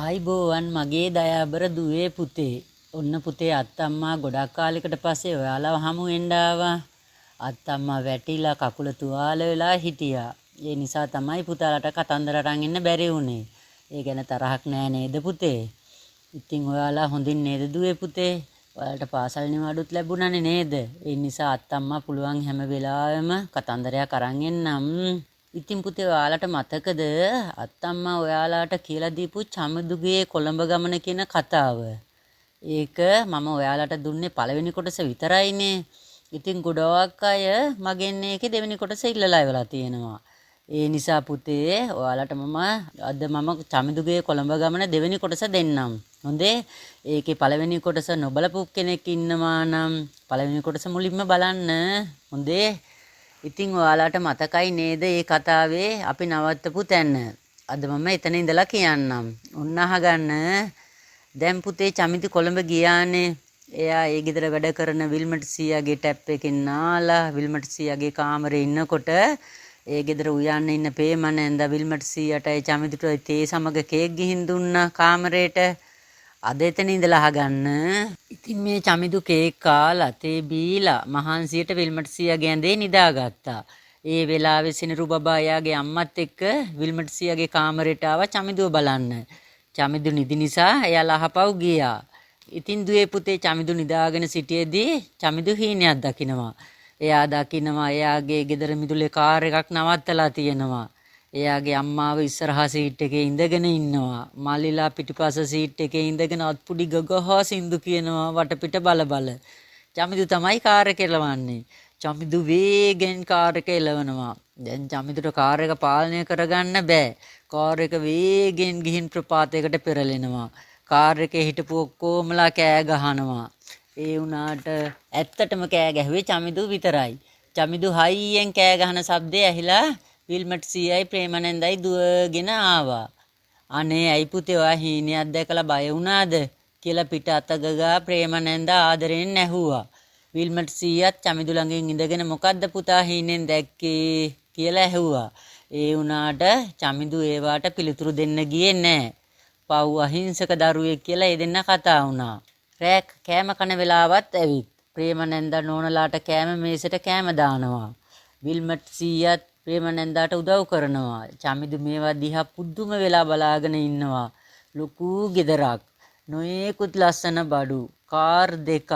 ආයිබෝවන් මගේ දයාබර දුවේ පුතේ. ඔන්න පුතේ අත්තම්මා ගොඩක් කාලෙකට පස්සේ ඔයාලව හමු වෙන්න ආවා. අත්තම්මා වැටිලා කකුල තුවාල වෙලා හිටියා. ඒ නිසා තමයි පුතාලට කතන්දර අරන් ඉන්න බැරි වුනේ. ඒ ගැන තරහක් නෑ නේද පුතේ? ඉතින් ඔයාලා හොඳින් නේද දුවේ පුතේ? ඔයාලට පාසල් නිවාඩුත් ලැබුණානේ නේද? ඒ නිසා අත්තම්මා පුළුවන් හැම වෙලාවෙම කතන්දරයක් අරන් එන්නම්. ඉතින් පුතේ ඔයාලට මතකද අත්තම්මා ඔයාලට කියලා දීපු චමිදුගේ කොළඹ ගමන කියන කතාව? ඒක මම ඔයාලට දුන්නේ පළවෙනි කොටස විතරයිනේ. ඉතින් ගොඩක් අය මගෙන් ඒකේ දෙවෙනි කොටස ඉල්ලලා ඉවලා තියෙනවා. ඒ නිසා පුතේ ඔයාලට අද මම චමිදුගේ කොළඹ ගමන දෙවෙනි කොටස දෙන්නම්. හොඳේ? ඒකේ පළවෙනි කොටස නොබලපු කෙනෙක් ඉන්නවා නම් පළවෙනි කොටස මුලින්ම බලන්න. හොඳේ? ඉතින් ඔයාලට මතකයි නේද මේ කතාවේ අපි නවත්තපු තැන? අද මම එතන ඉඳලා කියන්නම්. ඔන්න අහගන්න. දැන් පුතේ චමිති කොළඹ ගියානේ. එයා ඒ ගෙදර වැඩ කරන විල්මට් සීයාගේ ටැප් එකෙන් නාලා විල්මට් සීයාගේ කාමරේ ඉන්නකොට ඒ ගෙදර උයන්න ඉන්න පේමනෙන්ද විල්මට් සීයාට ඒ චමිතිට තේ සමග කේක් ගිහින් දුන්නා කාමරේට. අද එතන ඉඳලා අහගන්න. ඉතින් මේ චමිදු කේක් කාලා තේ බීලා මහන්සියට විල්මට් සීයාගේ ඇඳේ නිදාගත්තා. ඒ වෙලාවේ සිනිරු බබා එයාගේ අම්මත් එක්ක විල්මට් සීයාගේ කාමරේට ආවා චමිදුව බලන්න. චමිදු නිදි නිසා එයා ලහපව් ගියා. ඉතින් දුවේ පුතේ චමිදු නිදාගෙන සිටියේදී චමිදු හීනයක් දකිනවා. එයා දකිනවා එයාගේ ගෙදර මිදුලේ කාර් එකක් නවත්තලා තියෙනවා. එයාගේ අම්මාව ඉස්සරහා සීට් එකේ ඉඳගෙන ඉන්නවා. මල්ලිලා පිටිපස්ස සීට් එකේ ඉඳගෙන අත්පුඩි ගගහා සින්දු කියනවා වටපිට බල බල. චමිදු තමයි කාර් එක එලවන්නේ. චමිදු වේගෙන් කාර් එක එලවනවා. දැන් චමිදුට කාර් එක පාලනය කරගන්න බෑ. කාර් එක වේගෙන් ගිහින් ප්‍රපාතයකට පෙරලෙනවා. කාර් එකේ හිටපු ඔක්කොමලා කෑ ගහනවා. ඒ වුණාට ඇත්තටම කෑ ගැහුවේ චමිදු විතරයි. චමිදු හයියෙන් කෑ ගහන ශබ්දය ඇහිලා විල්මට් සීයයි ප්‍රේමනන්දයි දුවගෙන ආවා. අනේ ඇයි පුතේ ඔයා හීනයක් දැකලා බය වුණාද කියලා පිට අත ගගා ප්‍රේමනන්ද ආදරෙන් ඇහුවා. විල්මට් සීයත් චමිදු ළඟින් ඉඳගෙන මොකද්ද පුතා හීනෙන් දැක්කේ කියලා ඇහුවා. ඒ වුණාට චමිදු ඒවාට පිළිතුරු දෙන්න ගියේ නැහැ. පව් අහිංසක දරුවෙක් කියලා ඒ දෙන්න කතා වුණා. රෑ කෑම කන වෙලාවත් ඇවිත් ප්‍රේමනන්ද නෝනලාට කෑම මේසෙට කෑම දානවා. විල්මට් සීයත් ප්‍රේමනන්දාට උදව් කරනවා. චමිදු මේවා දිහා පුදුම වෙලා බලාගෙන ඉන්නවා. ලොකු ගෙදරක්, නොයේකුත් ලස්සන බඩු, කාර් දෙකක්,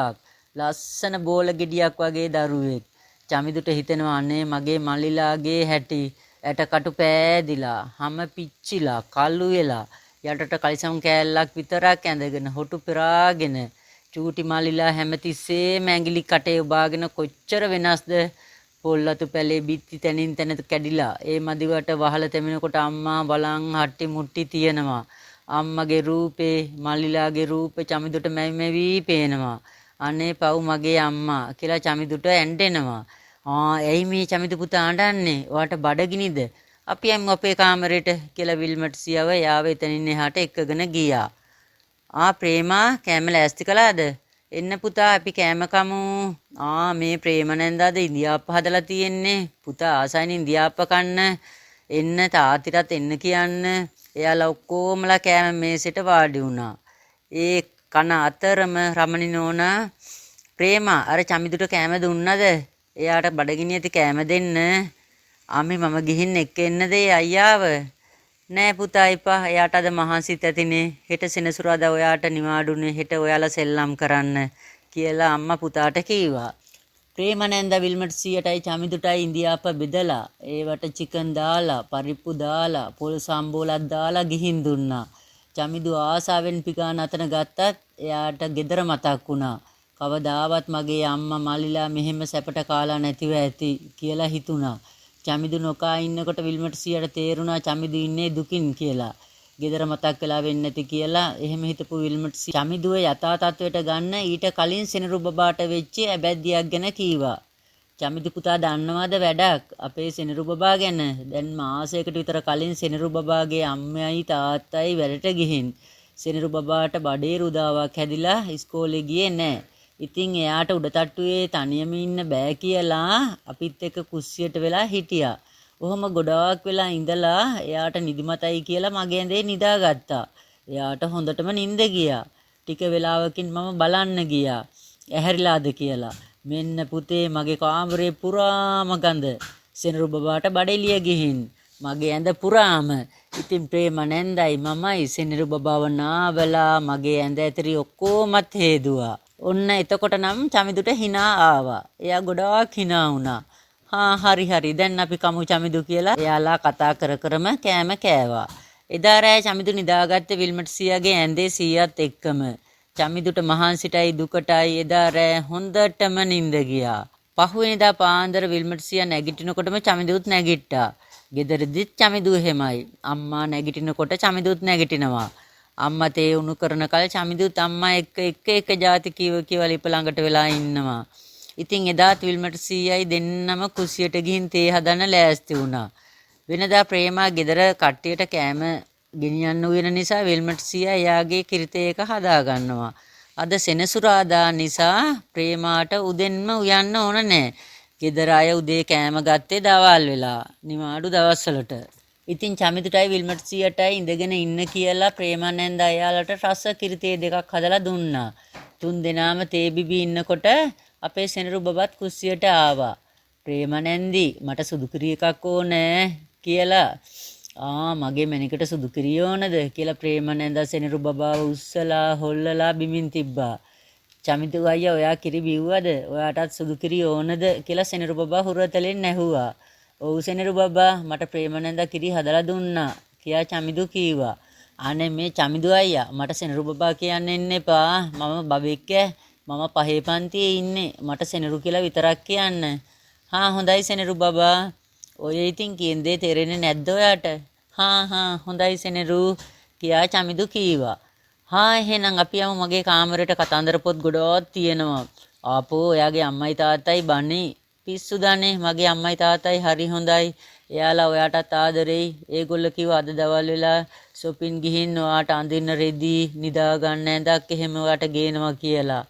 ලස්සන බෝල ගෙඩියක් වගේ දරුවෙක්. චමිදුට හිතෙනවා අනේ මගේ මල්ලිලාගේ හැටි ඇටකටු පෑදිලා, හැම පිච්චිලා, කළු වෙලා, යටට කලිසම් කෑල්ලක් විතරක් ඇඳගෙන හොටු පෙරාගෙන චූටි මල්ලිලා හැමතිස්සෙම ඇඟිලි කටේ උබාගෙන කොච්චර වෙනස්ද. පොල්ලතු පැලේ බිත්ති තැනින් තැන කැඩිලා ඒ මදිවට වහල තෙමෙනකොට අම්මා බලන් හට්ටි මුට්ටි තියනවා. අම්මගේ රූපේ මල්ලිලාගේ රූපේ චමිදුට මැවි පේනවා. අනේ පව් මගේ අම්මා කියලා චමිදුට ඇඬෙනවා. ඇයි මේ චමිදු පුතා අඬන්නේ? ඔයාට බඩගිනිද? අපි යමු අපේ කාමරේට කියලා විල්මට් සියව යාව එතනින් එහාට එක්කගෙන ගියා. ප්‍රේමා කෑම ලෑස්ති කළාද? එන්න පුතා අපි කෑම කමු. මේ ප්‍රේමනන්දාද ඉන්දියාප්ප හදලා තියෙන්නේ. පුතා ආසයින් ඉන්දියාප්ප කන්න. එන්න තාත්තිටත් එන්න කියන්න. එයාලා ඔක්කොමලා කෑම මේසෙට වාඩි වුණා. ඒ කන අතරම රමණි නෝනා ප්‍රේමා අර චමිදුට කෑම දුන්නද? එයාට බඩගිනි ඇති කෑම දෙන්න. අම්මේ මම ගිහින් එක්ක එන්නද අයියාව? නෑ පුතා එපා. එයාට අද මහන්සිත් ඇතිනේ. හෙට සෙනසුරාදා ඔයාට නිවාඩුනේ. හෙට ඔයාලා සෙල්ලම් කරන්න කියලා අම්මා පුතාට කිව්වා. ප්‍රේමනන්ද විල්මට් සීයටයි චමිදුටයි ඉන්දියාප්ප බෙදලා ඒවට චිකන් දාලා, පරිප්පු දාලා, පොල් සම්බෝලක් දාලා ගිහින් දුන්නා. චමිදු ආසාවෙන් පිකා නතන ගත්තත් එයාට ගෙදර මතක් වුණා. කවදාවත් මගේ අම්මා මල්ලිලා මෙහෙම සැපට කාලා නැතිව ඇති කියලා හිතුණා. චමිදු නොකා ඉන්නකොට විල්මට් සීයට තේරුණා චමිදු ඉන්නේ දුකින් කියලා. ගෙදර මතක් වෙලා වෙන්නේ නැති කියලා එහෙම හිතපු විල්මට් සී චමිදුව යථා තත්වයට ගන්න ඊට කලින් සෙනරු බබාට වෙච්ච ඇබැද්දියක් ගැන කීවා. චමිදු පුතා දන්නවද වැඩක් අපේ සෙනරු බබා ගැන? දැන් මාසයකට විතර කලින් සෙනරු බබාගේ අම්මයි තාත්තයි වැඩට ගිහින් සෙනරු බබාට බඩේ රුදාවක් හැදිලා ඉස්කෝලේ ගියේ නැහැ. ඉතින් එයාට උඩ තට්ටුවේ තනියම ඉන්න බෑ කියලා අපිත් එක්ක කුස්සියට වෙලා හිටියා. ඔහොම ගොඩාක් වෙලා ඉඳලා එයාට නිදිමතයි කියලා මගේ ඇඳේ නිදාගත්තා. එයාට හොඳටම නිින්ද ගියා. ටික වෙලාවකින් මම බලන්න ගියා. ඇහැරිලාද කියලා. මෙන්න පුතේ මගේ කාමරේ පුරාම ගඳ. සෙනරු බබාට බඩෙලිය ගිහින් මගේ ඇඳ පුරාම. ඉතින් ප්‍රේමනන්දයි මමයි සෙනරු බබාව නාවලා මගේ ඇඳ ඇතරි ඔක්කොමත් හේදුවා. ඔන්න එතකොට නම් චමිදුට hina ආවා. එයා ගොඩාක් hina වුණා. හරි දැන් අපි කමු චමිදු කියලා එයාලා කතා කරම කෑම කෑවා. එදා රෑ චමිදු නිදාගත්තේ විල්මට් සීයාගේ ඇඳේ සීයාත් එක්කම. චමිදුට මහන්සිටයි දුකටයි එදා රෑ හොඳටම නිින්ද ගියා. පහුවෙනිදා පාන්දර විල්මට් සීයා නැගිටිනකොටම චමිදුත් නැගිට්ටා. ගෙදරදිත් චමිදු එහෙමයි. අම්මා නැගිටිනකොට චමිදුත් නැගිටිනවා. අම්මා තේ උණු කරන කල චමිදුත් අම්මා එක જાති කීව ලිප ළඟට වෙලා ඉන්නවා. ඉතින් එදාත් විල්මට් සීයයි දෙන්නම කුස්සියට ගිහින් තේ හදන්න ලෑස්ති වුණා. වෙනදා ප්‍රේමා ගෙදර කට්ටියට කෑම ගෙනියන්න වෙන නිසා විල්මට් සීයා එයාගේ කිරිතේ එක හදා ගන්නවා. අද සෙනසුරාදා නිසා ප්‍රේමාට උදෙන්ම උයන්න ඕන නෑ. ගෙදර අය උදේ කෑම ගත්තේ දවල් වෙලා නිමාඩු දවස්වලට. ඉතින් චමිදුටයි විල්මට් සීයටයි ඉඳගෙන ඉන්න කියලා ප්‍රේමානන්ද අයාලට රස කිරිතේ දෙකක් හදලා දුන්නා. තුන් දෙනාම තේ බිබී ඉන්නකොට අපේ සෙනරු බබත් කුස්සියට ආවා. ප්‍රේමනන්දි මට සුදු කිරි එකක් ඕනේ කියලා. මගේ මැනිකට සුදු කිරි ඕනද කියලා ප්‍රේමනන්ද සෙනරු බබාව උස්සලා හොල්ලලා බිමින් තිබ්බා. චමිදු අයියා ඔයා කිරි බිව්වද? ඔයාටත් සුදු කිරි ඕනද කියලා සෙනරු බබා හුරතලෙන් ඇහුවා. ඔව් සෙනරු බබා මට ප්‍රේමනන්ද කිරි හදලා දුන්නා කියා චමිදු කීවා. අනේ මේ චමිදු අයියා මට සෙනරු බබා කියන්න එන්න එපා. මම බබෙක් මම පහේ පන්තියේ ඉන්නේ. මට සෙනරු කියලා විතරක් කියන්න. හොඳයි සෙනරු බබා. ඔය ඉතින් කියන දේ තේරෙන්නේ නැද්ද ඔයාට? හොඳයි සෙනරු කියා චමිදු කීවා. එහෙනම් අපි යමු මගේ කාමරේට කතන්දර පොත් ගොඩක් තියෙනවා. ආපෝ ඔයාගේ අම්මයි තාත්තයි බන්නේ. පිස්සු දන්නේ මගේ අම්මයි තාත්තයි හරි හොඳයි. එයාලා ඔයාටත් ආදරෙයි. ඒගොල්ලෝ කිව්වා අද දවල් වෙලා shopping ගිහින් ඔයාට අඳින්න රෙදි නිදා ගන්න ඇඳක් එහෙම ඔයාට ගේනවා කියලා.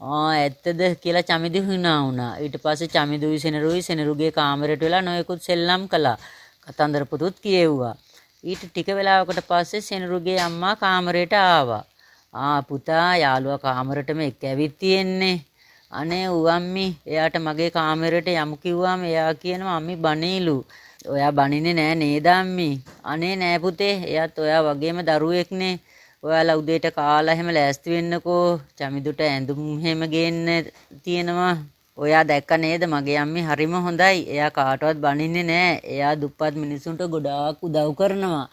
ඇත්තද කියලා චමිදු හිනා වුණා. ඊට පස්සේ චමිදුයි සෙනරුගේ කාමරයට වෙලා නොයෙකුත් සෙල්ලම් කළා. කතන්දර පොතුත් කියෙව්වා. ඊට ටික වෙලාවකට පස්සේ සෙනරුගේ අම්මා කාමරයට ආවා. පුතා යාළුවා කාමරෙටම එක්ක ඇවිත් තියෙන්නේ. අනේ අම්මි එයාට මගේ කාමරයට යමු කිව්වම එයා කියනවා අම්මි බනේලු. ඔයා බනින්නේ නෑ නේද අම්මි? අනේ නෑ පුතේ. එයාත් ඔයා වගේම දරුවෙක්නේ. ඔයාලා උදේට කාලා එහෙම ලෑස්ති වෙන්නකෝ. චමිදුට ඇඳුම් එහෙම ගේන්න තියෙනවා. ඔයා දැක්ක නේද මගේ අම්මි හරිම හොඳයි. එයා කාටවත් බනින්නේ නෑ. එයා දුප්පත් මිනිසුන්ට ගොඩාක් උදව් කරනවා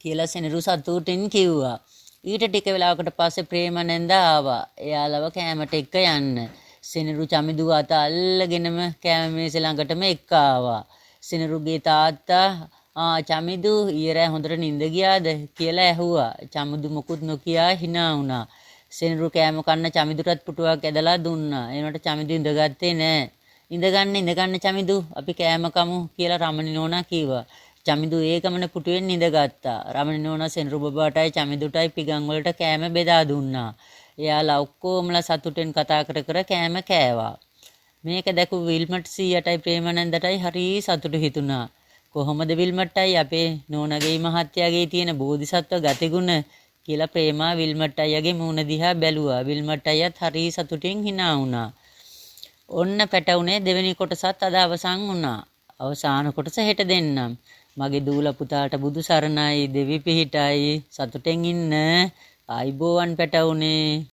කියලා සෙනරු සතුටින් කිව්වා. ඊට ටික වෙලාවකට පස්සේ ප්‍රේමනන්ද ආවා. එයාලව කෑමට එක්ක යන්න. සෙනරු චමිදු අත අල්ලගෙනම කෑම මේසෙ ළඟටම එක්ක ආවා. සෙනරුගේ තාත්තා චමිදු ඊරෑ හොඳට නිින්ද ගියාද කියලා ඇහුවා. චමිදු මොකුත් නොකියා hina වුණා. සෙනරු කෑම කන්න චමිදුටත් පුටුවක් ඇදලා දුන්නා. එනකොට චමිදු ඉඳගත්තේ නෑ. ඉඳගන්න චමිදු අපි කෑම කමු කියලා රමණි නෝනා කිව්වා. චමිදු ඒකමන පුටුවෙන් ඉඳගත්තා. රමණි නෝනා සෙනරු බබාටයි චමිදුටයි පිගන් වලට කෑම බෙදා දුන්නා. එයාලා ඔක්කොමලා සතුටෙන් කතා කර කෑම කෑවා. මේක දැකපු විල්මට් සීයටයි ප්‍රේමනන්දටයි හරි සතුටු හිතුණා. කොහොමද විල්මට්ටයි අපේ නෝනගේ මහත්තයාගේ තියෙන බෝධිසත්ව ගතිගුණ කියලා ප්‍රේමා විල්මට් අයියාගේ මූණ දිහා බැලුවා. විල්මට් අයියාත් හරි සතුටින් hina වුණා. ඔන්න පැටවුනේ දෙවෙනි කොටසත් අද අවසන් වුණා. අවසාන කොටස හෙට දෙන්නම්. මගේ දූල පුතාට බුදු සරණයි දෙවි පිහිටයි සතුටෙන් ඉන්න. ආයිබෝවන් පැටවුනේ.